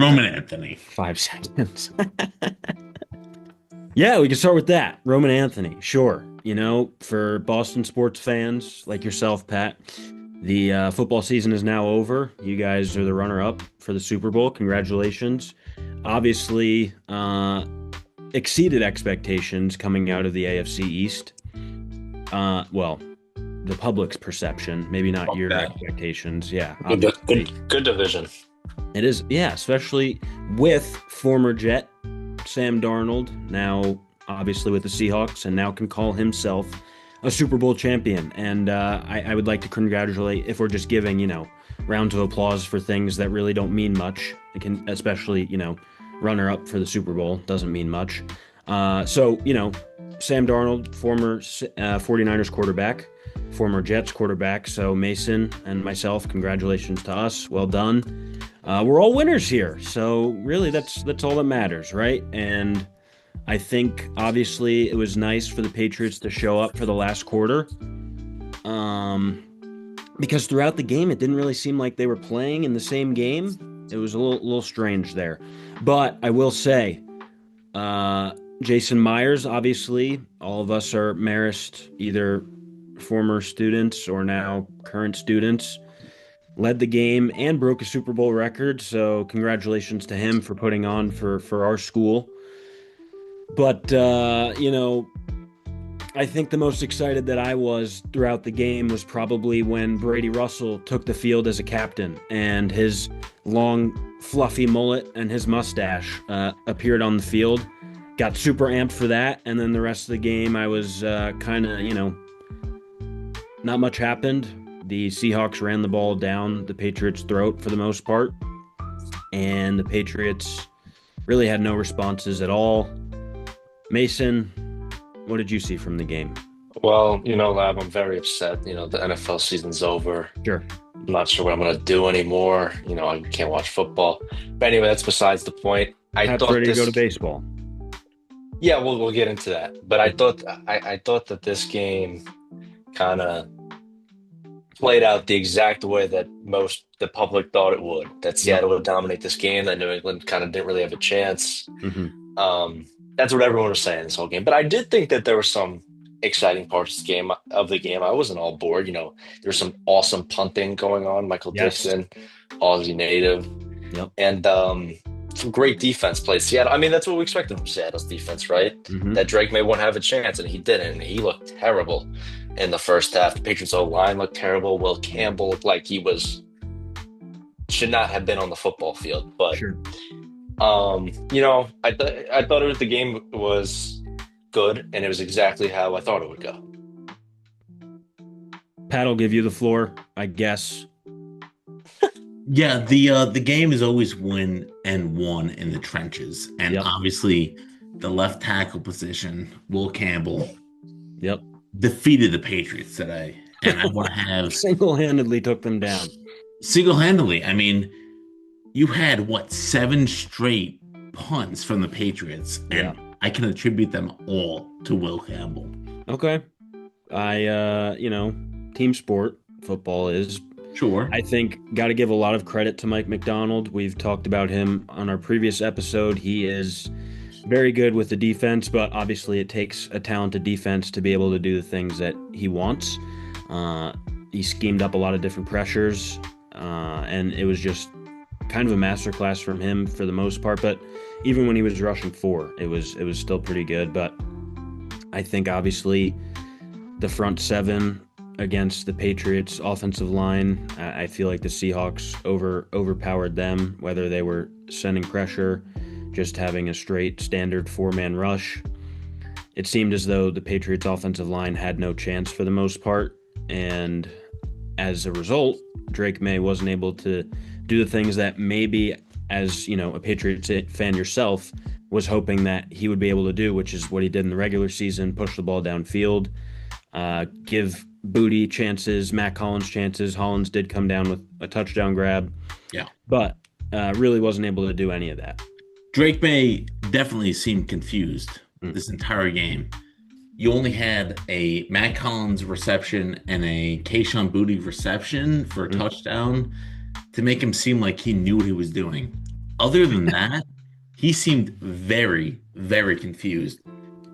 Roman Anthony. 5 seconds. Yeah, we can start with that. Roman Anthony, sure. For Boston sports fans like yourself, Pat, the football season is now over. You guys are the runner-up for the Super Bowl. Congratulations. Obviously, exceeded expectations coming out of the AFC East. Well, the public's perception, maybe not your expectations. Yeah, obviously. Good division. It is, yeah, especially with former Jet Sam Darnold, now obviously with the Seahawks, and now can call himself a Super Bowl champion. And I would like to congratulate, if we're just giving, rounds of applause for things that really don't mean much. It can, especially, runner up for the Super Bowl doesn't mean much. So, Sam Darnold, former 49ers quarterback, former Jets quarterback. So Mason and myself, congratulations to us. Well done. We're all winners here. So really that's all that matters, right? And I think obviously it was nice for the Patriots to show up for the last quarter. Because throughout the game, it didn't really seem like they were playing in the same game. It was a little strange there. But I will say, Jason Myers, obviously, all of us are Marist, either former students or now current students, led the game and broke a Super Bowl record. So congratulations to him for putting on for our school. But, I think the most excited that I was throughout the game was probably when Brady Russell took the field as a captain and his long, fluffy mullet and his mustache appeared on the field. Got super amped for that. And then the rest of the game, I was kind of, not much happened. The Seahawks ran the ball down the Patriots' throat for the most part. And the Patriots really had no responses at all. Mason, what did you see from the game? Well, Lab, I'm very upset. The NFL season's over. Sure. I'm not sure what I'm going to do anymore. I can't watch football. But anyway, that's besides the point. Pat's ready to go to baseball. Yeah, we'll get into that. But I thought that this game kind of played out the exact way that the public thought it would. That Seattle would dominate this game. That New England kind of didn't really have a chance. Mm-hmm. That's what everyone was saying this whole game. But I did think that there were some exciting parts of the game. I wasn't all bored. There's some awesome punting going on. Michael Dixon, Aussie native, and some great defense plays. Seattle. I mean, that's what we expected from Seattle's defense, right? Mm-hmm. That Drake may want to have a chance, and he didn't. He looked terrible in the first half. The Patriots' O-line looked terrible. Will Campbell looked like he should not have been on the football field. But sure. I thought the game was good, and it was exactly how I thought it would go. Pat will give you the floor, I guess. Yeah, the game is always won in the trenches, and obviously the left tackle position, Will Campbell, defeated the Patriots today, and I want to have single-handedly took them down. Single-handedly, I mean. You had, 7 straight punts from the Patriots, and I can attribute them all to Will Campbell. Okay. Team sport, football is. Sure. I think got to give a lot of credit to Mike McDonald. We've talked about him on our previous episode. He is very good with the defense, but obviously it takes a talented defense to be able to do the things that he wants. He schemed up a lot of different pressures, and it was just kind of a masterclass from him for the most part. But even when he was rushing 4, it was still pretty good. But I think obviously the front 7 against the Patriots offensive line, I feel like the Seahawks overpowered them, whether they were sending pressure, just having a straight standard 4-man rush. It seemed as though the Patriots offensive line had no chance for the most part. And as a result, Drake May wasn't able to do the things that maybe, as a Patriots fan yourself, was hoping that he would be able to do, which is what he did in the regular season: push the ball downfield, give Booty chances, Matt Collins chances. Hollins did come down with a touchdown grab, but really wasn't able to do any of that. Drake May definitely seemed confused this entire game. You only had a Matt Collins reception and a Kayshon Boutte reception for a touchdown to make him seem like he knew what he was doing. other than that, he seemed very, very confused.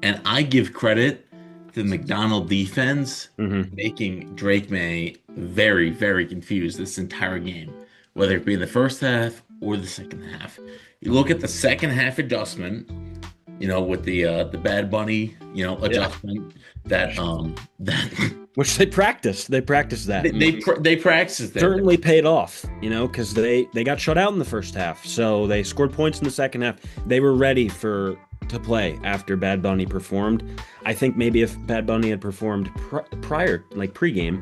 And I give credit to the McDonald defense making Drake May very, very confused this entire game, whether it be in the first half or the second half. You look at the second half adjustment, with the Bad Bunny, adjustment that which they practiced. They practiced that. They practiced that. Certainly paid off, because they got shut out in the first half. So they scored points in the second half. They were ready to play after Bad Bunny performed. I think maybe if Bad Bunny had performed prior, like pregame,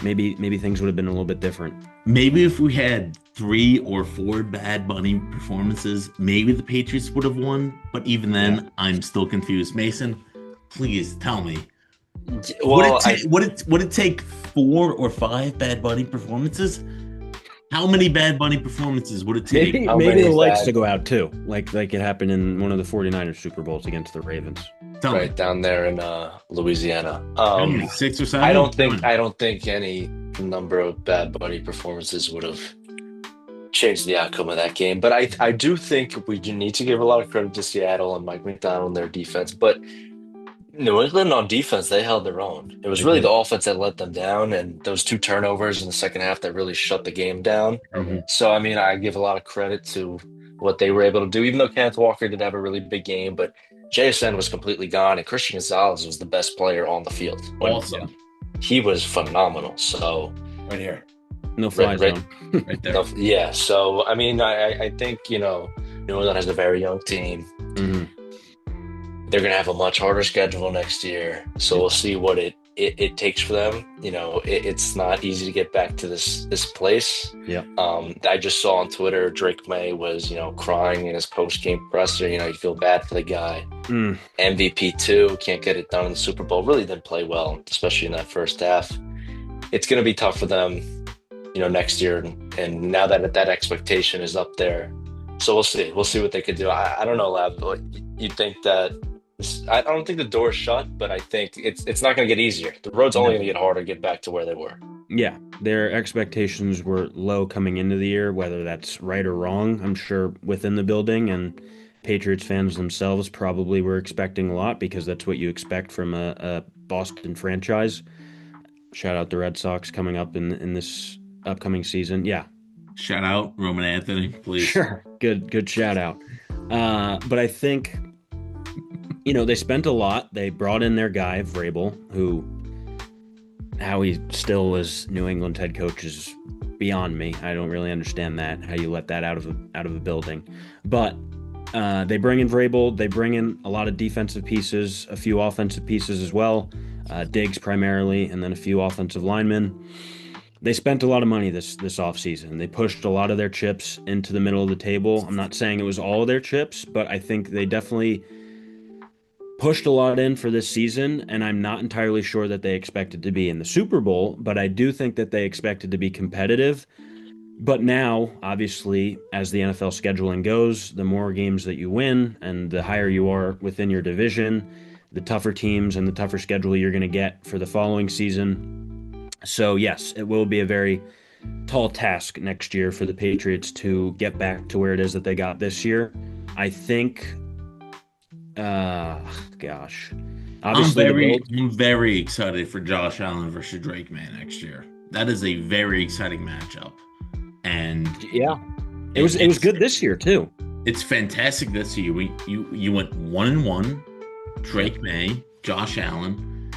maybe things would have been a little bit different. Maybe if we had 3 or 4 Bad Bunny performances, maybe the Patriots would have won. But even then, I'm still confused. Mason, please tell me. Well, would it take 4 or 5 Bad Bunny performances? How many Bad Bunny performances would it take? Maybe the lights to go out too, like it happened in one of the 49ers Super Bowls against the Ravens. Right down there in Louisiana. 6 or 7? I don't think any number of Bad Bunny performances would have changed the outcome of that game. But I do think we do need to give a lot of credit to Seattle and Mike McDonald and their defense. But New England on defense, they held their own. It was really the offense that let them down, and those 2 turnovers in the second half that really shut the game down. So, I give a lot of credit to what they were able to do, even though Kenneth Walker did have a really big game, but JSN was completely gone, and Christian Gonzalez was the best player on the field. Awesome. He was phenomenal. So right here. No fly zone. Right there. Yeah. So, I think, New England has a very young team. They're going to have a much harder schedule next year. So we'll see what it takes for them. It's not easy to get back to this place. Yeah. I just saw on Twitter, Drake May was, crying in his post-game presser. You feel bad for the guy. MVP too, can't get it done in the Super Bowl. Really didn't play well, especially in that first half. It's going to be tough for them, next year. And now that expectation is up there. So we'll see. We'll see what they could do. I don't know, Lab. You think that I don't think the door's shut, but I think it's not going to get easier. The road's only going to get harder to get back to where they were. Yeah, their expectations were low coming into the year, whether that's right or wrong. I'm sure within the building and Patriots fans themselves probably were expecting a lot because that's what you expect from a Boston franchise. Shout out the Red Sox coming up in this upcoming season. Yeah. Shout out Roman Anthony, please. Sure. Good shout out. But I think, they spent a lot. They brought in their guy, Vrabel, how he still is New England head coach is beyond me. I don't really understand that, how you let that out of a building. But they bring in Vrabel. They bring in a lot of defensive pieces, a few offensive pieces as well, Diggs primarily, and then a few offensive linemen. They spent a lot of money this offseason. They pushed a lot of their chips into the middle of the table. I'm not saying it was all of their chips, but I think they definitely pushed a lot in for this season, and I'm not entirely sure that they expected to be in the Super Bowl, but I do think that they expected to be competitive. But now, obviously, as the NFL scheduling goes, the more games that you win and the higher you are within your division, the tougher teams and the tougher schedule you're going to get for the following season. So, yes, it will be a very tall task next year for the Patriots to get back to where it is that they got this year. I think, obviously, I'm very excited for Josh Allen versus Drake May next year. That is a very exciting matchup. And yeah, it was good this year too. It's fantastic this year. You went 1-1, Drake May, Josh Allen,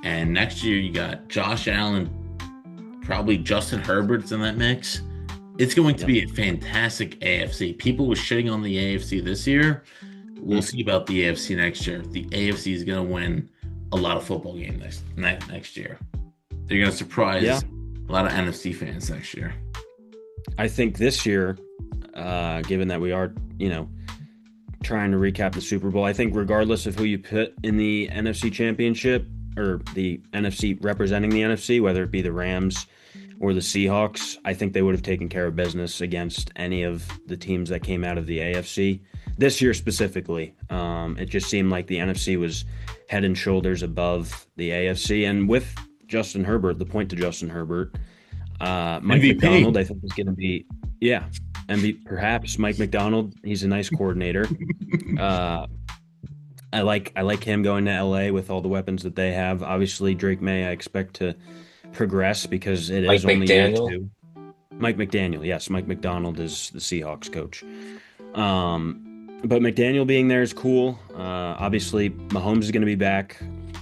and next year you got Josh Allen, probably Justin Herbert's in that mix. It's going to be a fantastic AFC. People were shitting on the AFC this year. We'll see about the AFC next year. The AFC is going to win a lot of football games next year. They're going to surprise a lot of NFC fans next year. I think this year, given that we are, trying to recap the Super Bowl, I think regardless of who you put in the NFC Championship or the NFC representing the NFC, whether it be the Rams or the Seahawks, I think they would have taken care of business against any of the teams that came out of the AFC. This year specifically, it just seemed like the NFC was head and shoulders above the AFC. And with Justin Herbert, the point to Justin Herbert, Mike MVP. McDonald, I think, is going to be, perhaps Mike Macdonald. He's a nice coordinator. I like him going to LA with all the weapons that they have. Obviously, Drake May, I expect to progress because it is only year 2. Mike McDaniel, yes, Mike Macdonald is the Seahawks coach. But McDaniel being there is cool. Obviously, Mahomes is going to be back.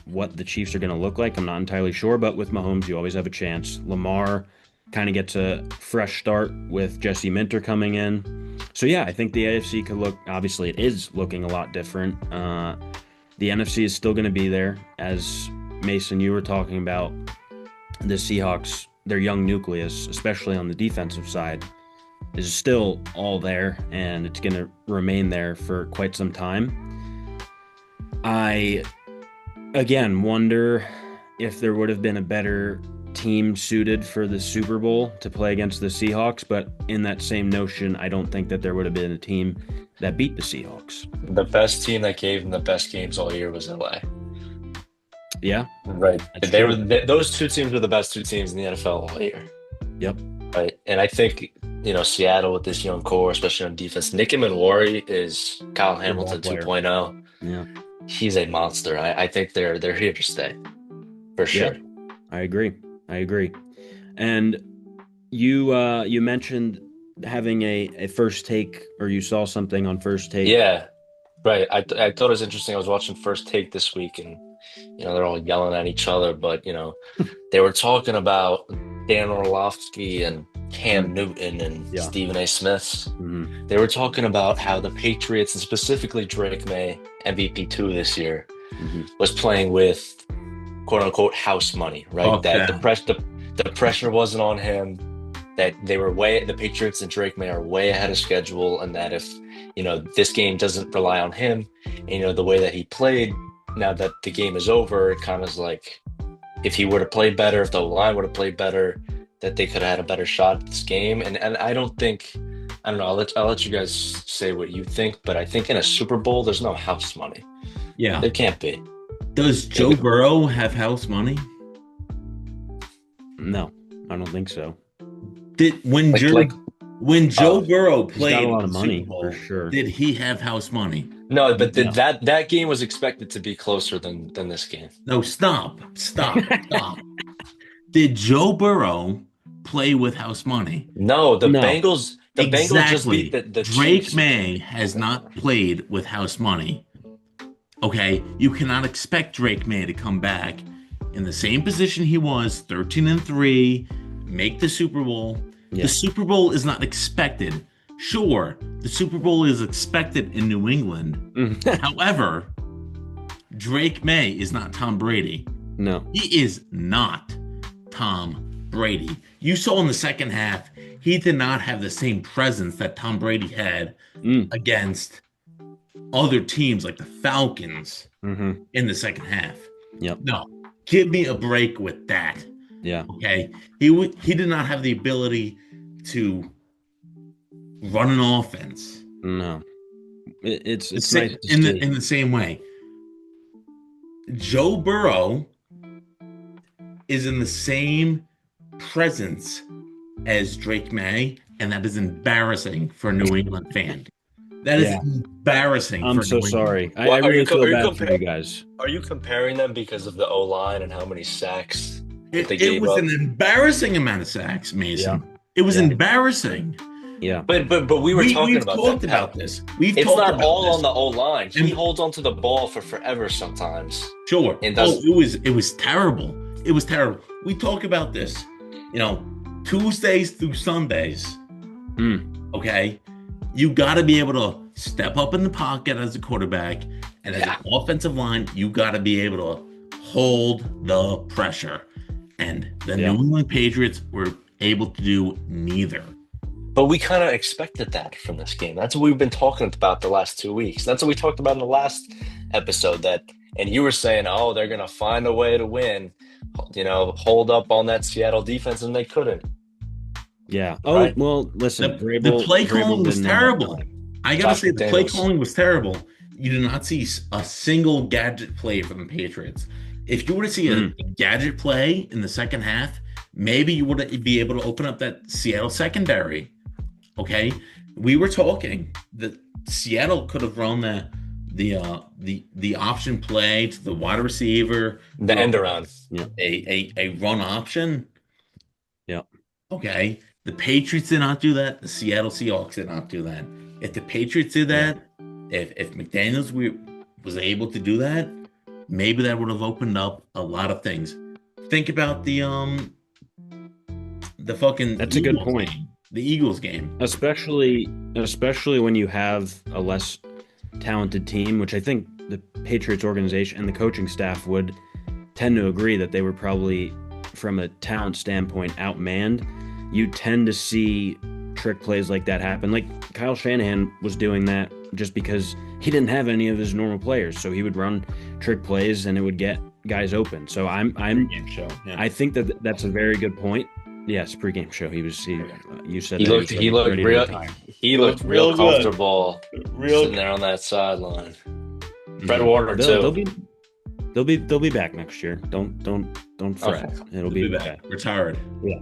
What the Chiefs are going to look like, I'm not entirely sure. But with Mahomes, you always have a chance. Lamar kind of gets a fresh start with Jesse Minter coming in. So, yeah, I think the AFC could look, obviously it is looking a lot different. The NFC is still going to be there. As Mason, you were talking about, the Seahawks, their young nucleus, especially on the defensive side, is still all there, and it's going to remain there for quite some time. I, again, wonder if there would have been a better team suited for the Super Bowl to play against the Seahawks, but in that same notion, I don't think that there would have been a team that beat the Seahawks. The best team that gave them the best games all year was LA. Yeah. Right. Those 2 teams were the best 2 teams in the NFL all year. Yep. Right. And I think, Seattle with this young core, especially on defense, Nick Manwari is Kyle Hamilton 2.0. Yeah. He's a monster. I think they're here to stay. For sure. Yeah, I agree. And you mentioned having a first take, or you saw something on First Take. Yeah. Right. I thought it was interesting. I was watching First Take this week, and they're all yelling at each other, but they were talking about Dan Orlovsky and Cam Newton and Stephen A. Smith. Mm-hmm. They were talking about how the Patriots, and specifically Drake May, MVP 2 this year, was playing with quote unquote house money, right? Okay. That the pressure wasn't on him, that the Patriots and Drake May are way ahead of schedule, and that if this game doesn't rely on him, and the way that he played, now that the game is over, it kind of is like, if he were to play better, if the line would have played better, that they could have had a better shot at this game. And I don't know, I'll let you guys say what you think, but I think in a Super Bowl, there's no house money. Yeah. There can't be. Does Joe Burrow have house money? No, I don't think so. When Joe Burrow played, got a lot of money Bowl, for sure. Did he have house money? No, but that game was expected to be closer than this game. No, stop. Did Joe Burrow play with house money? No, the Bengals. The Bengals just beat the Drake Chiefs. May has not played with house money. Okay, you cannot expect Drake May to come back in the same position he was, 13-3, make the Super Bowl. Yeah. The Super Bowl is not expected. Sure, the Super Bowl is expected in New England. However, Drake May is not Tom Brady. No. He is not Tom Brady. You saw in the second half, he did not have the same presence that Tom Brady had against other teams like the Falcons in the second half. Yep. No, give me a break with that. Yeah. Okay. He did not have the ability to run an offense. No. It's nice in the same way. Joe Burrow is in the same presence as Drake May, and that is embarrassing for a New England fan. That is embarrassing. I'm so sorry. I really feel bad for you guys. Are you comparing them because of the O-line and how many sacks they gave It was up? an embarrassing amount of sacks, Mason. Yeah. It was embarrassing. Yeah, but we were talking about this. It's not all on the O-line. He holds onto the ball for forever sometimes. Sure. It was terrible. It was terrible. We talk about this, Tuesdays through Sundays. Okay. You got to be able to step up in the pocket as a quarterback, and as an offensive line, you got to be able to hold the pressure. And the New England Patriots were able to do neither. But we kind of expected that from this game. That's what we've been talking about the last 2 weeks. That's what we talked about in the last episode. And you were saying, oh, they're going to find a way to win, hold up on that Seattle defense, and they couldn't. Yeah. Oh, right? Well, listen. The play calling was terrible. I got to say, the play calling was terrible. You did not see a single gadget play from the Patriots. If you were to see a gadget play in the second half, maybe you would be able to open up that Seattle secondary. Okay? We were talking that Seattle could have run the option play to the wide receiver, The end around. Yeah. A run option. Yeah. Okay. The Patriots did not do that. The Seattle Seahawks did not do that. If the Patriots did that, if McDaniels was able to do that, maybe that would have opened up a lot of things. Think about the fucking That's a good point. The Eagles game. Especially when you have a less talented team, which I think the Patriots organization and the coaching staff would tend to agree that they were probably, from a talent standpoint, outmanned. You tend to see trick plays like that happen. Like Kyle Shanahan was doing that just because he didn't have any of his normal players, so he would run trick plays and it would get guys open. So I think that's a very good point. Yes, pregame show. You said he looked real comfortable, sitting there on that sideline. Fred Warner too. They'll be back next year. Don't fret. Okay. It'll be back. Retired. Yeah.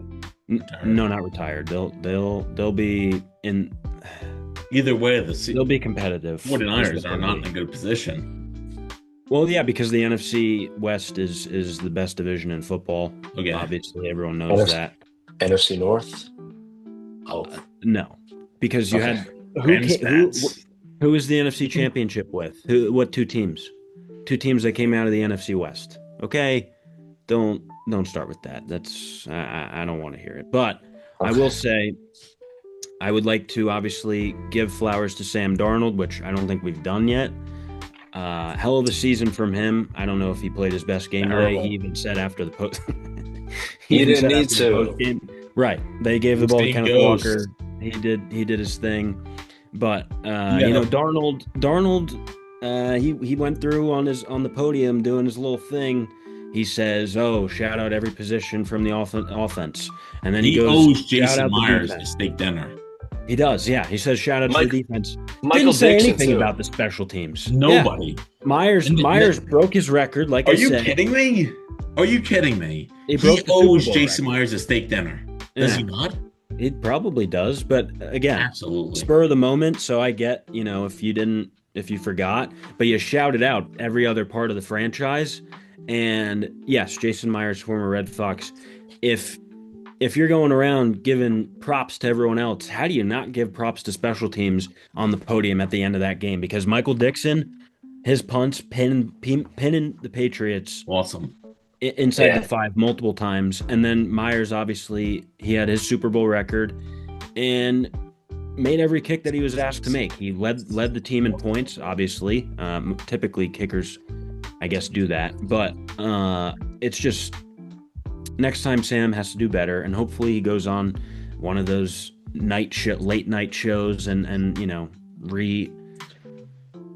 No, not retired. They'll be in. Either way, they'll be competitive. 49ers are not in a good position. Well, yeah, because the NFC West is the best division in football. Okay. Obviously, everyone knows that. NFC North? Oh no, because you had who is the NFC Championship with? What two teams? Two teams that came out of the NFC West. Okay, don't start with that. That's I don't want to hear it. But I will say, I would like to obviously give flowers to Sam Darnold, which I don't think we've done yet. Hell of a season from him. I don't know if he played his best game today. He even said after the post. He didn't need to. Right. They gave the ball to Kenneth Walker. He did his thing. But Darnold he went through on the podium doing his little thing. He says, "Oh, shout out every position from the offense." And then he goes, owes Jason Myers a steak dinner. He does, yeah. He says, "Shout out to the defense." Michael Didn't say Dixon anything too. about the special teams. Nobody. Yeah. Myers broke his record. Like I said. Are you kidding me? Are you kidding me? He owes Jason Myers a steak dinner. Does he not? He probably does, but again, absolutely spur of the moment. So I get, if you forgot, but you shouted out every other part of the franchise. And yes, Jason Myers, former Red Sox. If you're going around giving props to everyone else, how do you not give props to special teams on the podium at the end of that game? Because Michael Dixon, his punts pinning the Patriots. Awesome. Inside the 5 multiple times. And then Myers, obviously, he had his Super Bowl record and made every kick that he was asked to make. He led the team in points, obviously. Typically, kickers, I guess, do that. But it's just next time Sam has to do better. And hopefully he goes on one of those late night shows and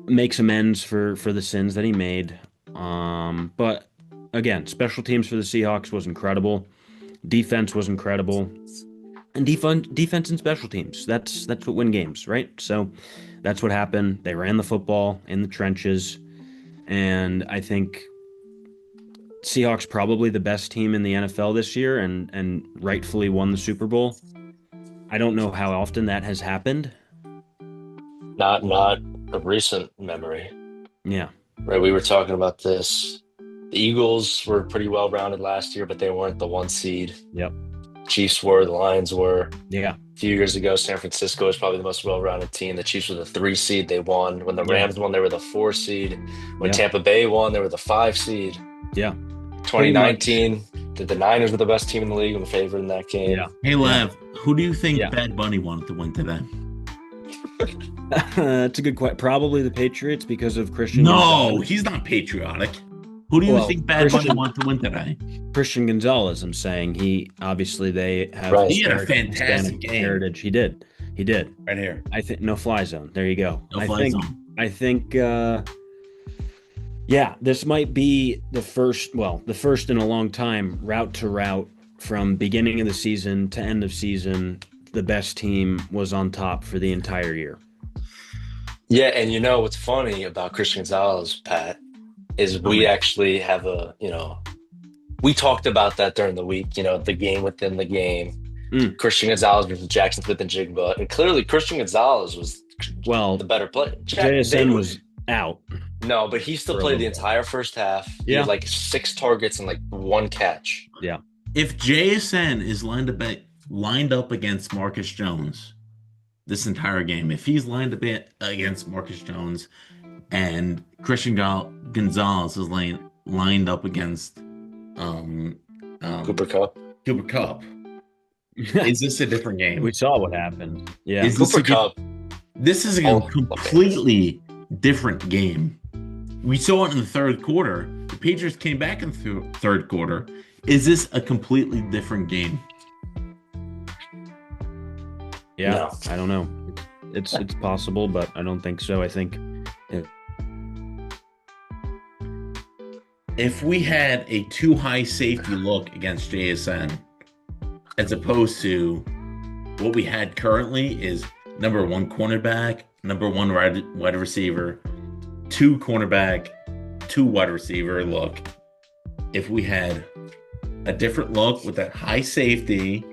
makes amends for the sins that he made. But again, special teams for the Seahawks was incredible. Defense was incredible. And defense and special teams. That's what win games, right? So that's what happened. They ran the football in the trenches. And I think Seahawks probably the best team in the NFL this year and rightfully won the Super Bowl. I don't know how often that has happened. Not of recent memory. Yeah. Right, we were talking about this. The Eagles were pretty well-rounded last year, but they weren't the 1 seed. Yep. Chiefs were, the Lions were. Yeah. A few years ago, San Francisco was probably the most well-rounded team. The Chiefs were the 3 seed. They won. When the Rams won, they were the 4 seed. When Tampa Bay won, they were the 5 seed. Yeah. 2019, the Niners were the best team in the league and the favorite in that game. Yeah. Hey, Lav, who do you think Bad Bunny wanted to win today? That's a good question. Probably the Patriots because of Christian. No, he's not patriotic. Who do you think Bad Bunny wanted to win today? Christian Gonzalez, I'm saying. They have he had a fantastic game. Heritage. He did. Right here. I think no fly zone. There you go. No fly zone. I think this might be the first in a long time, route to route from beginning of the season to end of season. The best team was on top for the entire year. Yeah, and what's funny about Christian Gonzalez, Pat, is we actually have we talked about that during the week, the game within the game. Christian Gonzalez versus Jackson Smith and Jigba, and clearly Christian Gonzalez was the better player. JSN was out. No, but he still played the entire first half. He had like 6 targets and like 1 catch. Yeah. If JSN is lined up against Marcus Jones this entire game, if he's lined up against Marcus Jones and Christian Gonzalez is lined up against Cooper Kupp. Is this a different game? We saw what happened. Yeah. Cooper Kupp. This is a completely different game. We saw it in the third quarter. The Patriots came back in the third quarter. Is this a completely different game? Yeah, no. I don't know. It's possible, but I don't think so. I think if we had a too high safety look against JSN, as opposed to what we had currently is number 1 cornerback, number 1 wide receiver, 2 cornerback, 2 wide receiver look. If we had a different look with that high safety,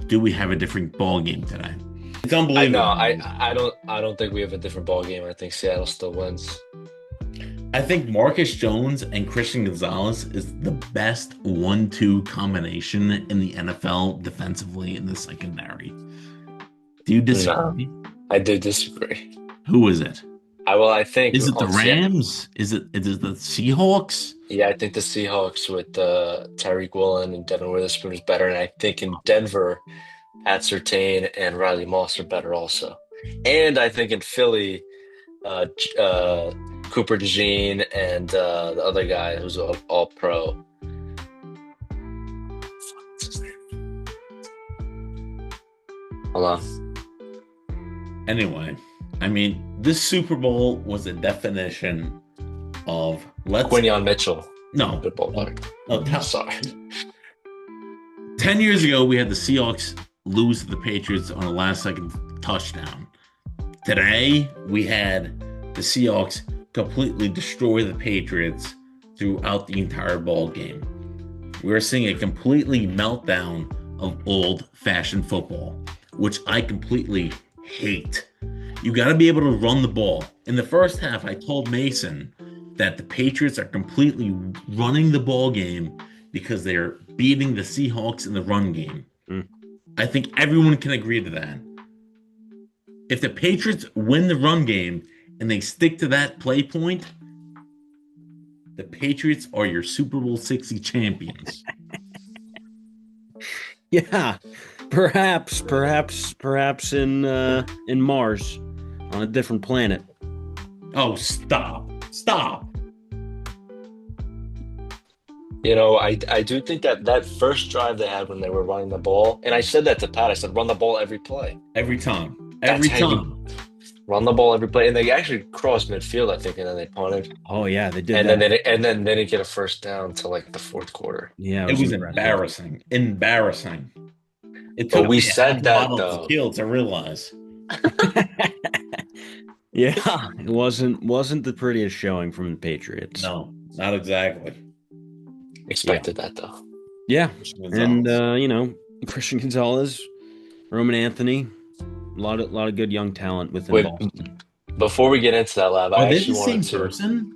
do we have a different ball game today? It's unbelievable. I don't think we have a different ball game. I think Seattle still wins. I think Marcus Jones and Christian Gonzalez is the best 1-2 combination in the NFL defensively in the secondary. Do you disagree? No, I do disagree. Who is it? I think is it the Rams? Is it the Seahawks? Yeah, I think the Seahawks with Tyreek Woolen and Devin Witherspoon is better, and I think in Denver, Pat Surtain and Riley Moss are better also. And I think in Philly, Cooper DeJean and the other guy who's all pro. What's his name? Hold on. Anyway, I mean, this Super Bowl was a definition of Quinion Mitchell. No. Good ball player. Sorry. 10 years ago, we had the Seahawks lose to the Patriots on a last-second touchdown. Today, we had the Seahawks completely destroy the Patriots throughout the entire ball game. We're seeing a completely meltdown of old-fashioned football, which I completely hate. You got to be able to run the ball. In the first half, I told Mason that the Patriots are completely running the ball game because they're beating the Seahawks in the run game. I think everyone can agree to that. If the Patriots win the run game and they stick to that play point, the Patriots are your Super Bowl 60 champions. Yeah, perhaps in Mars, on a different planet. Oh, stop. You know, I do think that first drive they had when they were running the ball, and I said that to Pat, I said, run the ball every play. Every time. Run the ball every play. And they actually crossed midfield, I think, and then they punted. Oh, yeah, they did. And then they didn't get a first down till like the fourth quarter. Yeah, it was embarrassing. It took but we said that, though. To realize. Yeah, it wasn't the prettiest showing from the Patriots. No, not exactly. Expected that, though. Yeah, and Christian Gonzalez, Roman Anthony, a lot of good young talent within Boston. Before we get into that, Lab, are they the same person?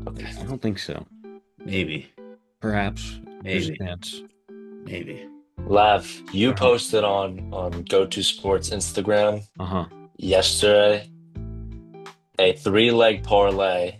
Okay, I don't think so. Maybe, perhaps, maybe. Lav, you posted on GoTo Sports Instagram yesterday a 3-leg parlay.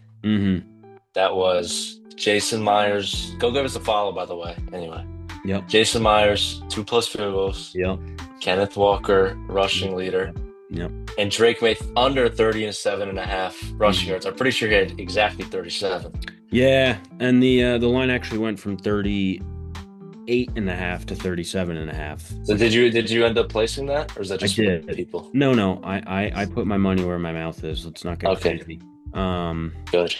That was Jason Myers. Go give us a follow, by the way. Anyway. Yep. Jason Myers, 2+ field goals. Yep. Kenneth Walker, rushing leader. Yep. And Drake made under 37.5 rushing yards. I'm pretty sure he had exactly 37. Yeah, and the line actually went from 38.5 to 37.5. So did you end up placing that, or is that just I did. People? No. I put my money where my mouth is. Let's not get crazy. Good.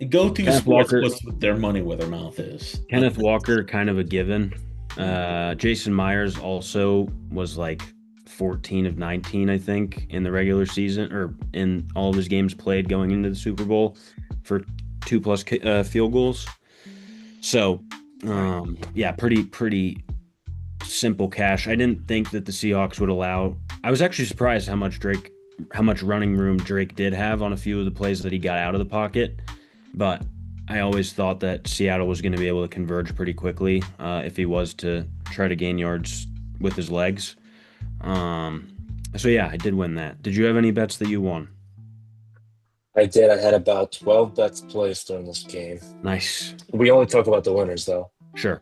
GoTo Sports puts their money where their mouth is. Kenneth Walker, kind of a given. Jason Myers also was like 14 of 19, I think, in the regular season, or in all of his games played going into the Super Bowl for 2+ field goals. So, yeah, pretty simple cash. I didn't think that the Seahawks would allow. I was actually surprised how much running room Drake did have on a few of the plays that he got out of the pocket. But I always thought that Seattle was going to be able to converge pretty quickly if he was to try to gain yards with his legs. So yeah, I did win that. Did you have any bets that you won? I did. I had about 12 bets placed during this game. Nice. We only talk about the winners, though. Sure.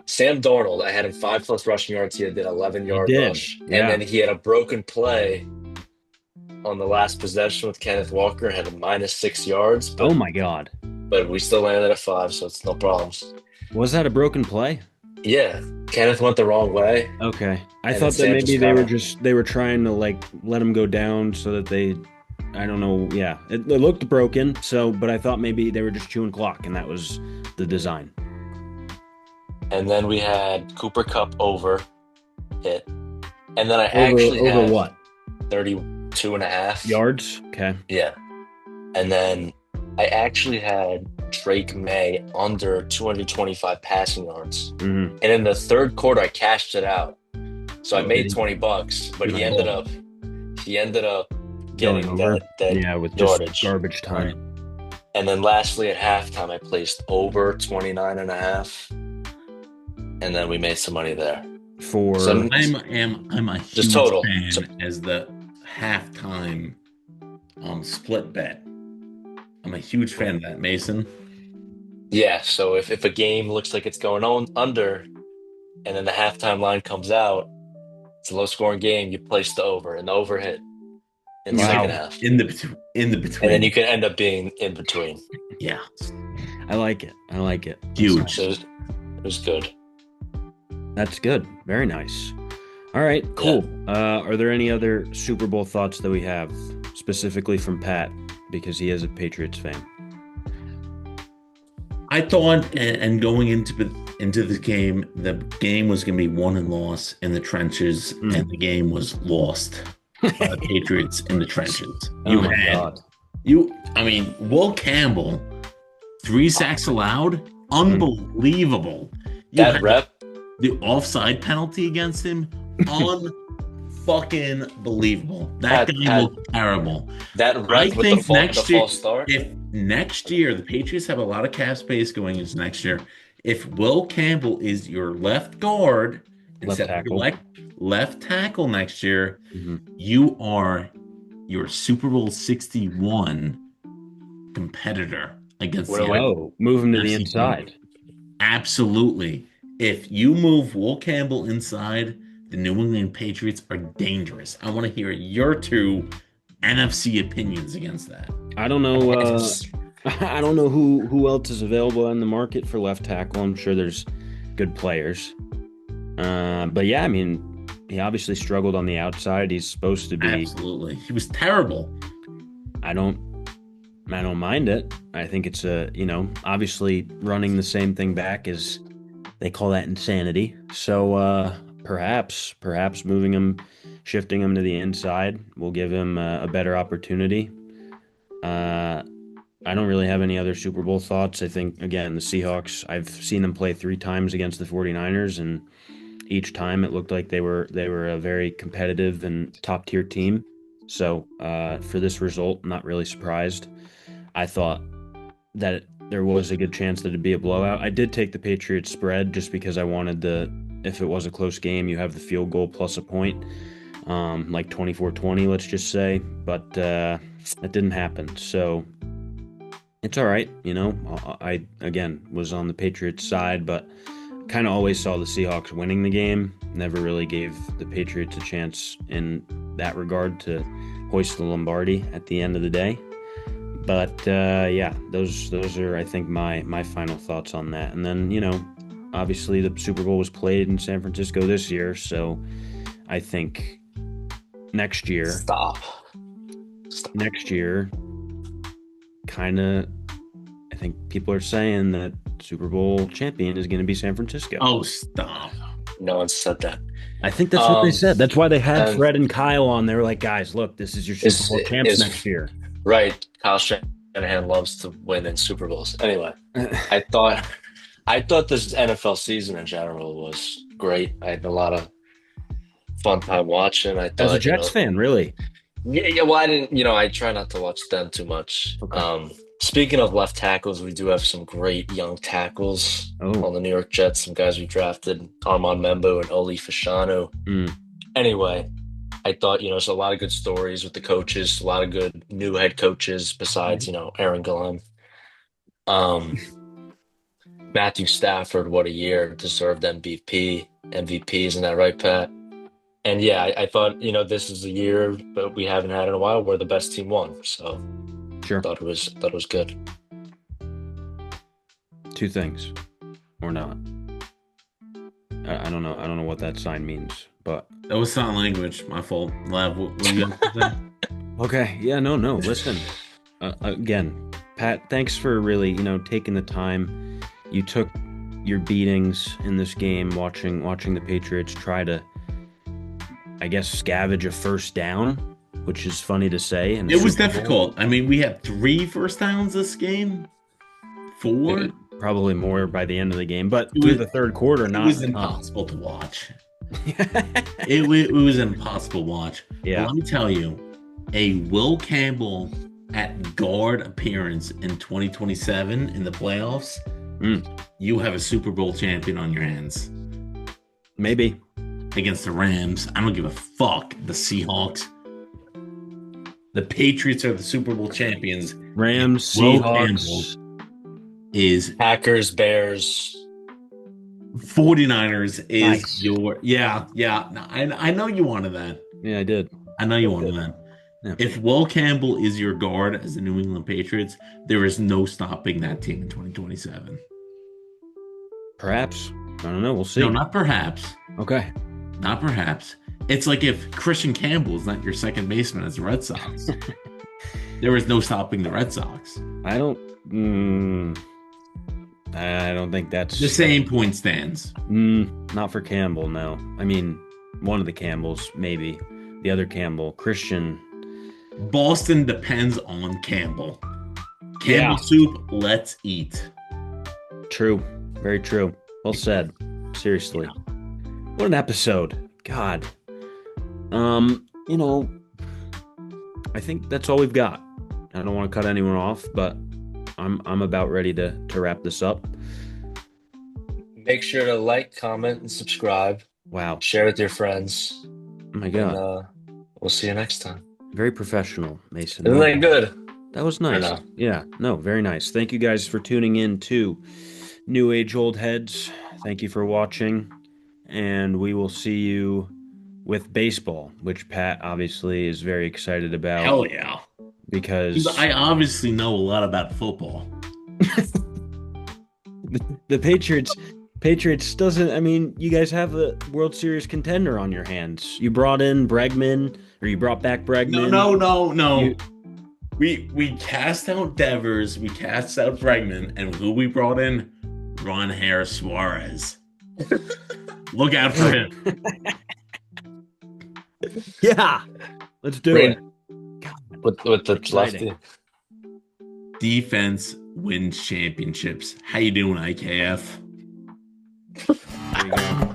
Sam Darnold, I had him 5+ rushing yards. He did 11-yard rush. Yeah. And then he had a broken play on the last possession with Kenneth Walker, had a -6 yards. Oh, my God. But we still landed at 5, so it's no problems. Was that a broken play? Yeah. Kenneth went the wrong way. Okay. I thought that maybe they were trying to, like, let him go down so that I don't know. Yeah. It looked broken. But I thought maybe they were just chewing clock, and that was the design. And then we had Cooper Kupp over hit. And then I over what? 32.5 yards. Okay. Yeah. And then I actually had Drake May under 225 passing yards. Mm-hmm. And in the third quarter, I cashed it out. So I made $20, but he ended up getting that with yardage. Just garbage time. And then lastly, at halftime, I placed over 29.5. And then we made some money there. I'm a huge fan as the halftime split bet. I'm a huge fan of that, Mason. Yeah, so if a game looks like it's going on under, and then the halftime line comes out, it's a low-scoring game. You place the over, and the over hit in the second half. In the between, and then you can end up being in between. Yeah, I like it. Huge. So it was good. That's good. Very nice. All right, cool. Yeah. Are there any other Super Bowl thoughts that we have, specifically from Pat, because he is a Patriots fan? I thought, and going into the game was going to be won and lost in the trenches, and the game was lost by the Patriots in the trenches. God. Will Campbell, 3 sacks allowed, unbelievable. That rep. The offside penalty against him, unfucking believable. That guy looked terrible. That rep with the false start. If next year, the Patriots have a lot of cap space going into next year. If Will Campbell is your left guard instead of left tackle next year, you are your Super Bowl 61 competitor against move him to the inside. Absolutely. If you move Will Campbell inside, the New England Patriots are dangerous. I want to hear your 2 NFC opinions against that. I don't know. I don't know who else is available in the market for left tackle. I'm sure there's good players. But yeah, he obviously struggled on the outside. He's supposed to be. Absolutely. He was terrible. I don't mind it. I think it's obviously running the same thing back is. They call that insanity. So perhaps moving him, shifting him to the inside will give him a better opportunity. I don't really have any other Super Bowl thoughts. I think, again, the Seahawks, I've seen them play 3 times against the 49ers, and each time it looked like they were a very competitive and top-tier team. So for this result, I'm not really surprised. I thought that there was a good chance that it'd be a blowout. I did take the Patriots spread just because I wanted if it was a close game, you have the field goal plus a point, like 24-20, let's just say. But that didn't happen. So it's all right. I, again, was on the Patriots side, but kind of always saw the Seahawks winning the game. Never really gave the Patriots a chance in that regard to hoist the Lombardi at the end of the day. But those are, I think, my final thoughts on that. And then, obviously the Super Bowl was played in San Francisco this year, so I think next year. Stop. Next year, kind of, I think people are saying that Super Bowl champion is going to be San Francisco. Oh, stop! No one said that. I think that's what they said. That's why they had Fred and Kyle on. They were like, guys, look, this is your Super Bowl champs next year. Right. Kyle Shanahan loves to win in Super Bowls. Anyway, I thought I thought this NFL season in general was great. I had a lot of fun time watching. I As a thought, Jets fan, really? yeah. Well, I didn't, I try not to watch them too much. Okay. Speaking of left tackles, we do have some great young tackles on the New York Jets. Some guys we drafted, Armand Membo and Oli Fashanu. Anyway, I thought, there's a lot of good stories with the coaches, a lot of good new head coaches besides, Aaron Glenn. Matthew Stafford, what a year, deserved MVP. Isn't that right, Pat? And yeah, I thought, this is a year that we haven't had in a while where the best team won. So sure. Thought it was good. Two things. Or not. I don't know. I don't know what that sign means, but that was sign language. My fault. Lav, what do you have to say? Okay. Yeah, no. Listen. Again, Pat, thanks for really, taking the time. You took your beatings in this game, watching the Patriots try to, I guess, scavenge a first down, which is funny to say. And it was difficult. I mean, we had 3 first downs this game. 4? Probably more by the end of the game, but through the third quarter, it was impossible to watch. it was an impossible watch. Yeah. But let me tell you, a Will Campbell at guard appearance in 2027 in the playoffs, you have a Super Bowl champion on your hands. Maybe. Against the Rams. I don't give a fuck. The Seahawks. The Patriots are the Super Bowl champions. Rams, Seahawks. Is Packers, Bears, 49ers is nice. your I know you wanted that. Yeah, I did. I know you wanted that. Yeah. If Will Campbell is your guard as the New England Patriots, there is no stopping that team in 2027. Perhaps. I don't know. We'll see. No, not perhaps. Okay. Not perhaps. It's like if Christian Campbell is not your second baseman as the Red Sox. There is no stopping the Red Sox. I don't think that's the same point stands. Not for Campbell, no. I mean, one of the Campbells, maybe. The other Campbell, Christian. Boston depends on Campbell. Campbell soup, let's eat. True. Very true. Well said. Seriously. What an episode. God. I think that's all we've got. I don't want to cut anyone off, but I'm about ready to wrap this up. Make sure to like, comment, and subscribe. Wow. Share with your friends. Oh my God. And, we'll see you next time. Very professional, Mason. Isn't that good? That was nice. Yeah. No, very nice. Thank you guys for tuning in to New Age Old Heads. Thank you for watching. And we will see you with baseball, which Pat obviously is very excited about. Hell yeah. Because I obviously know a lot about football. the Patriots doesn't, I mean, you guys have a World Series contender on your hands. You brought in Bregman, or you brought back Bregman. No. We cast out Devers, we cast out Bregman, and who we brought in? Ron Harris Suarez. Look out for him. Yeah. Let's do it. With the lefty. Defense wins championships. How you doing, IKF? There you go.